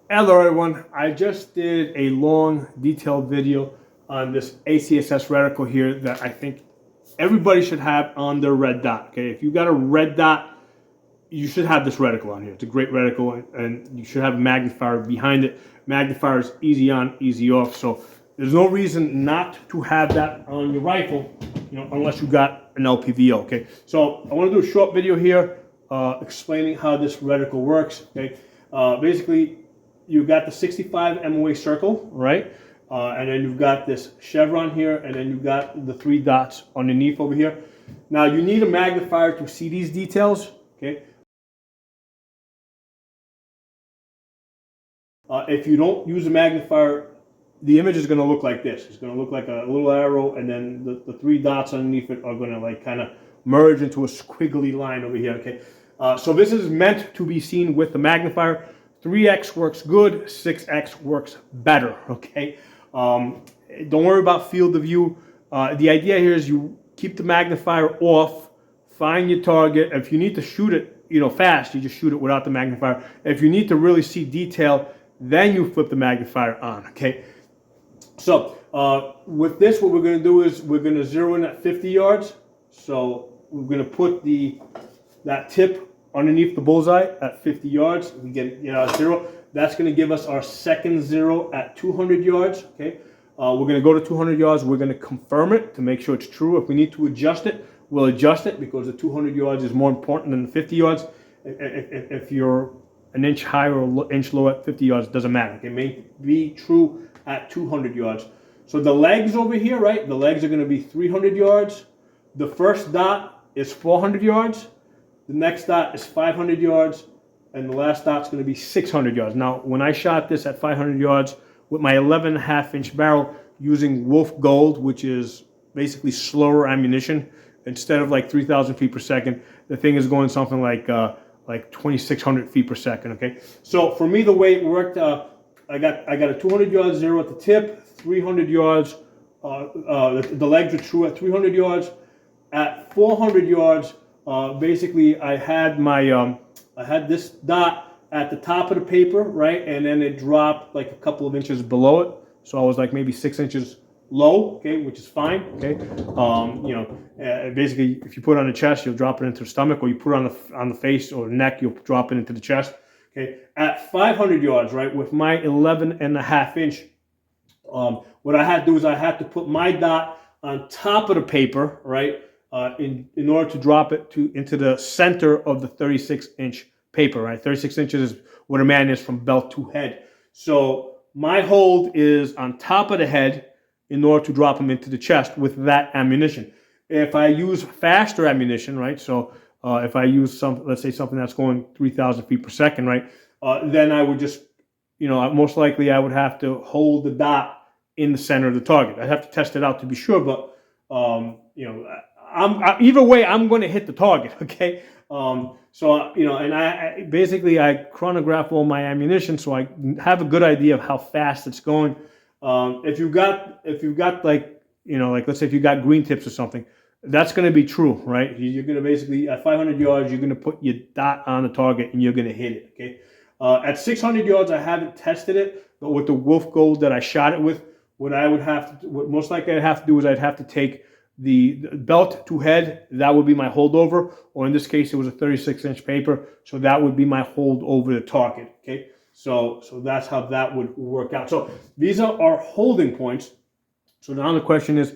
Hello everyone, I just did a long detailed video on this ACSS reticle here that I think everybody should have on their red dot. Okay, if you got a red dot, you should have this reticle on here. It's a great reticle and you should have a magnifier behind it. Magnifier is easy on, easy off, so there's no reason not to have that on your rifle, unless you got an LPVO. Okay, so I want to do a short video here explaining how this reticle works. Okay, basically you've got the 65 MOA circle, right? And then you've got this chevron here, and then you've got the 3 dots underneath over here. Now you need a magnifier to see these details, okay? If you don't use a magnifier, the image is going to look like this. It's going to look like a little arrow, and then the 3 dots underneath it are going to like kind of merge into a squiggly line over here, okay? So this is meant to be seen with the magnifier. 3x works good, 6x works better, okay? Don't worry about field of view. The idea here is you keep the magnifier off, find your target. If you need to shoot it, fast, you just shoot it without the magnifier. If you need to really see detail, then you flip the magnifier on, okay? So with this, what we're going to do is we're going to zero in at 50 yards. So we're going to put that tip underneath the bullseye at 50 yards. We get our zero. That's going to give us our second zero at 200 yards. Okay, we're going to go to 200 yards. We're going to confirm it to make sure it's true. If we need to adjust it, we'll adjust it because the 200 yards is more important than the 50 yards. If you're an inch higher or an inch lower at 50 yards, it doesn't matter. It may be true at 200 yards. So the legs over here, right? The legs are going to be 300 yards. The first dot is 400 yards. The next dot is 500 yards, and the last dot's going to be 600 yards. Now, when I shot this at 500 yards with my 11.5-inch barrel using Wolf Gold, which is basically slower ammunition, instead of like 3,000 feet per second, the thing is going something like 2,600 feet per second. Okay, so for me, the way it worked, I got a 200 yards zero at the tip, 300 yards. The legs are true at 300 yards. At 400 yards. Basically, I had this dot at the top of the paper, right, and then it dropped like a couple of inches below it. So I was like maybe 6 inches low, okay, which is fine, okay. Basically, if you put it on the chest, you'll drop it into the stomach, or you put it on the face or neck, you'll drop it into the chest, okay. At 500 yards, right, with my 11.5-inch, what I had to do is I had to put my dot on top of the paper, right. In order to drop it into the center of the 36-inch paper, right? 36 inches is what a man is from belt to head. So my hold is on top of the head in order to drop him into the chest with that ammunition. If I use faster ammunition, right? So if I use let's say something that's going 3,000 feet per second, right? Then I would just, most likely I would have to hold the dot in the center of the target. I'd have to test it out to be sure, but either way, I'm going to hit the target, okay? And I basically chronograph all my ammunition, so I have a good idea of how fast it's going. If you've got like let's say if you got green tips or something, that's going to be true, right? You're going to basically at 500 yards, you're going to put your dot on the target and you're going to hit it, okay? At 600 yards, I haven't tested it, but with the Wolf Gold that I shot it with, what most likely I'd have to do is I'd have to take the belt to head. That would be my holdover, or in this case, it was a 36-inch paper, so that would be my hold over the target. Okay, so that's how that would work out. So these are our holding points. So now the question is,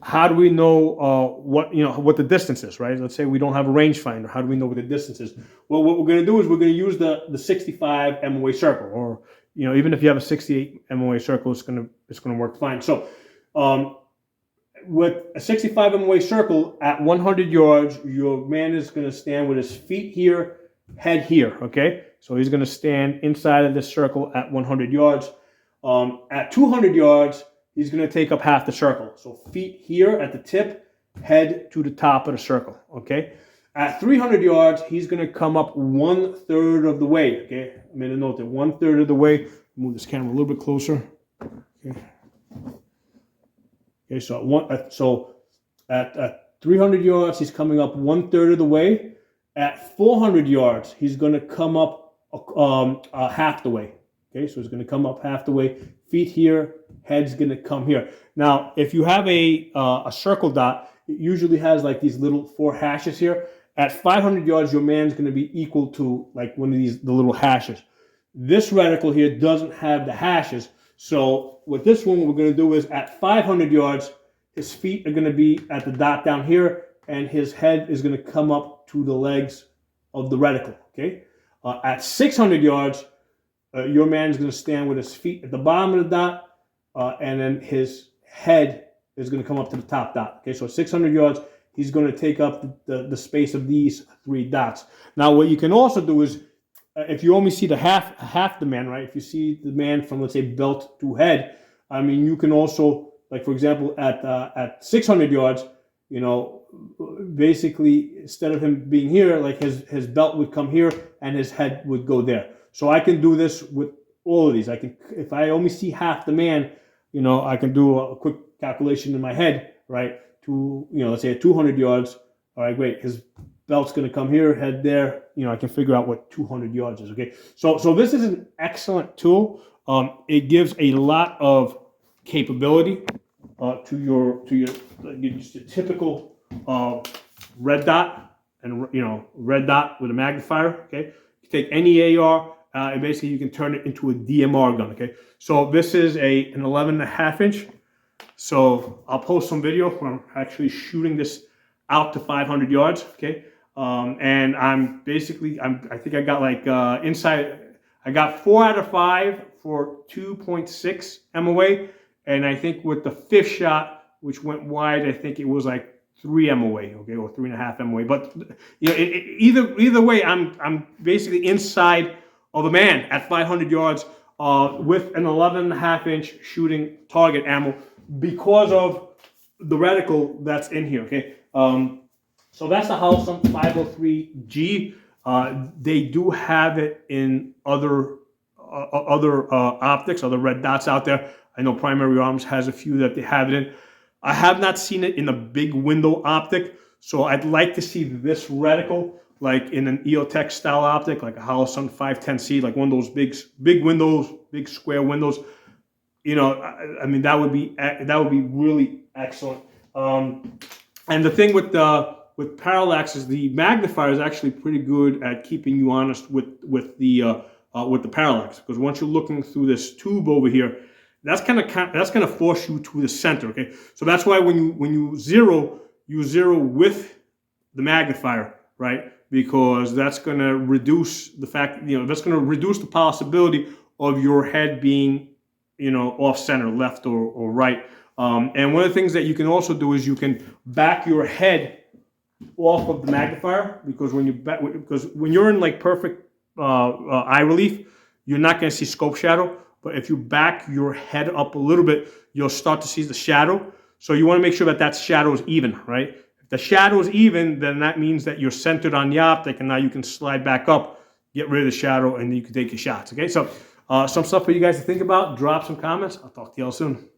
how do we know what the distance is, right? Let's say we don't have a rangefinder. How do we know what the distance is? Well, what we're going to do is we're going to use the 65 MOA circle, or even if you have a 68 MOA circle, it's going to work fine. So with a 65 MOA circle at 100 yards, your man is going to stand with his feet here, head here, okay? So he's going to stand inside of this circle at 100 yards. At 200 yards, he's going to take up half the circle. So feet here at the tip, head to the top of the circle, okay? At 300 yards, he's going to come up 1/3 of the way, okay? I made a note that 1/3 of the way. Move this camera a little bit closer, okay? Okay, so at 300 yards, he's coming up 1/3 of the way. At 400 yards, he's going to come up half the way. Okay, so it's going to come up half the way. Feet here, head's going to come here. Now, if you have a circle dot, it usually has like these little 4 hashes here. At 500 yards, your man's going to be equal to like one of the little hashes. This reticle here doesn't have the hashes. So with this one, what we're going to do is at 500 yards, his feet are going to be at the dot down here, and his head is going to come up to the legs of the reticle. Okay. At 600 yards, your man's going to stand with his feet at the bottom of the dot, and then his head is going to come up to the top dot. Okay, so at 600 yards, he's going to take up the space of these 3 dots. Now, what you can also do is, if you only see the half the man, right? If you see the man from, let's say, belt to head, I mean, you can also, like for example, at 600 yards, you know, basically instead of him being here, like his belt would come here and his head would go there. So I can do this with all of these. I can, if I only see half the man, you know, I can do a quick calculation in my head, right? To, you know, let's say at 200 yards. All right, great. His belt's going to come here, head there. You know, I can figure out what 200 yards is. Okay, so this is an excellent tool. It gives a lot of capability to your typical red dot, and you know, red dot with a magnifier. Okay, you take any AR. And basically, you can turn it into a DMR gun. Okay, so this is an 11.5 inch. So I'll post some video where I'm actually shooting this out to 500 yards. Okay, and I'm basically, I think I got like inside. I got 4 out of 5 for 2.6 MOA, and I think with the 5th shot, which went wide, I think it was like 3 MOA, okay, or 3.5 MOA. But you know, either way, I'm basically inside of a man at 500 yards with an 11.5 inch shooting target ammo because of the reticle that's in here. Okay, so that's the holosun 503G. They do have it in other optics, other red dots out there. I know Primary Arms has a few that they have it in. I have not seen it in a big window optic, so I'd like to see this reticle like in an EOTech style optic, like a holosun 510C, like one of those big windows, big square windows. You know, I mean, that would be really excellent. And the thing with parallax is the magnifier is actually pretty good at keeping you honest with the parallax, because once you're looking through this tube over here, that's gonna force you to the center. Okay, so that's why when you zero with the magnifier, right? Because that's going to reduce the fact, you know, that's going to reduce the possibility of your head being, you know, off center, left or right. And one of the things that you can also do is you can back your head off of the magnifier, because when you're in like perfect eye relief, you're not going to see scope shadow. But if you back your head up a little bit, you'll start to see the shadow. So you want to make sure that shadow is even, right? If the shadow is even, then that means that you're centered on the optic, and now you can slide back up, get rid of the shadow, and you can take your shots. Okay, so some stuff for you guys to think about. Drop some comments. I'll talk to y'all soon.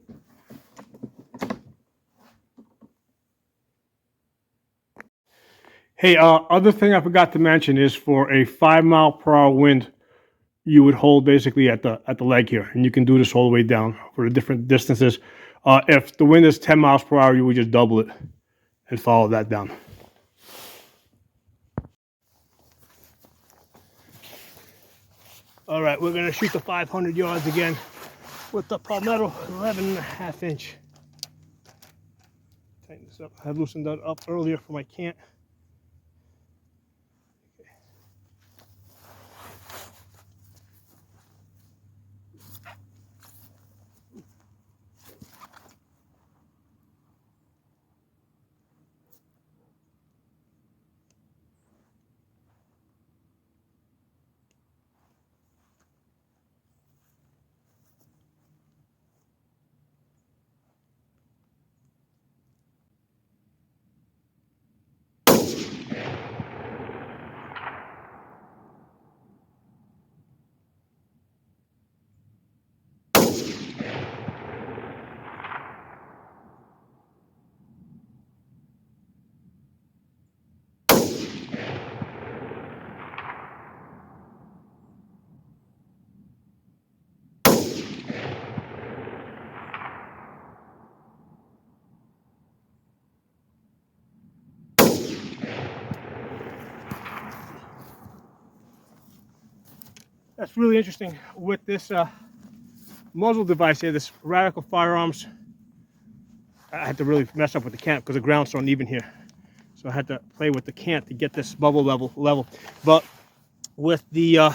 Hey, other thing I forgot to mention is for a 5-mile-per-hour wind, you would hold basically at the leg here, and you can do this all the way down for the different distances. If the wind is 10 miles per hour, you would just double it and follow that down. All right, we're gonna shoot the 500 yards again with the Palmetto 11.5 inch. Tighten this up. I loosened that up earlier for my cant. that's really interesting with this muzzle device here, this Reticle Firearms. I had to really mess up with the cant because the ground's so uneven here. So I had to play with the cant to get this bubble level. But with the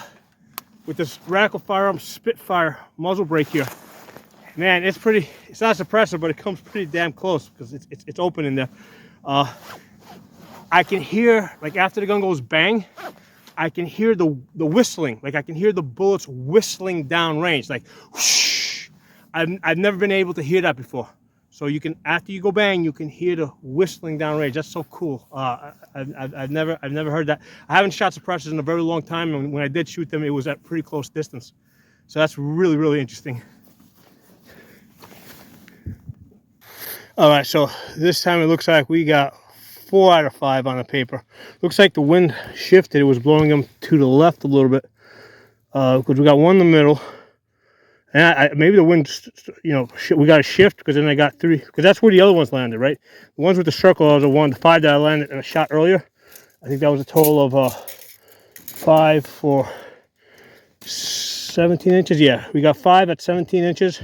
with this Reticle Firearms Spitfire muzzle brake here, man, it's pretty. It's not a suppressor, but it comes pretty damn close because it's open in there. I can hear, like after the gun goes bang, I can hear the whistling. Like I can hear the bullets whistling down range, like whoosh. I've never been able to hear that before. So you can, after you go bang, you can hear the whistling down range. That's so cool. I've never heard that. I haven't shot suppressors in a very long time, and when I did shoot them, it was at pretty close distance. So that's really, really interesting. All right, so this time it looks like we got 4 out of 5 on the paper. Looks like the wind shifted. It was blowing them to the left a little bit because we got one in the middle. And maybe the wind, you know, we got a shift because then I got 3, because that's where the other ones landed, right? The ones with the circle are the 5 that I landed and I shot earlier. I think that was a total of 5 for 17 inches. Yeah, we got 5 at 17 inches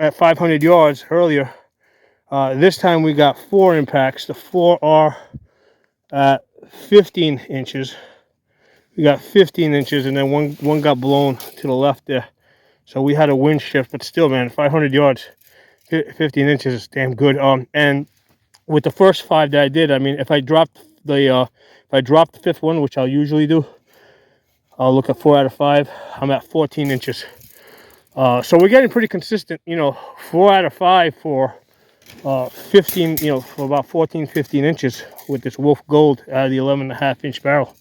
at 500 yards earlier. This time we got 4 impacts. The 4 are at 15 inches. We got 15 inches, and then one got blown to the left there. So we had a wind shift, but still, man, 500 yards, 15 inches is damn good. And with the first 5 that I did, I mean, if I dropped the 5th one, which I'll usually do, I'll look at 4 out of 5. I'm at 14 inches. So we're getting pretty consistent, you know, 4 out of 5 for 15, you know, for about 14, 15 inches with this Wolf Gold out of the 11.5-inch barrel.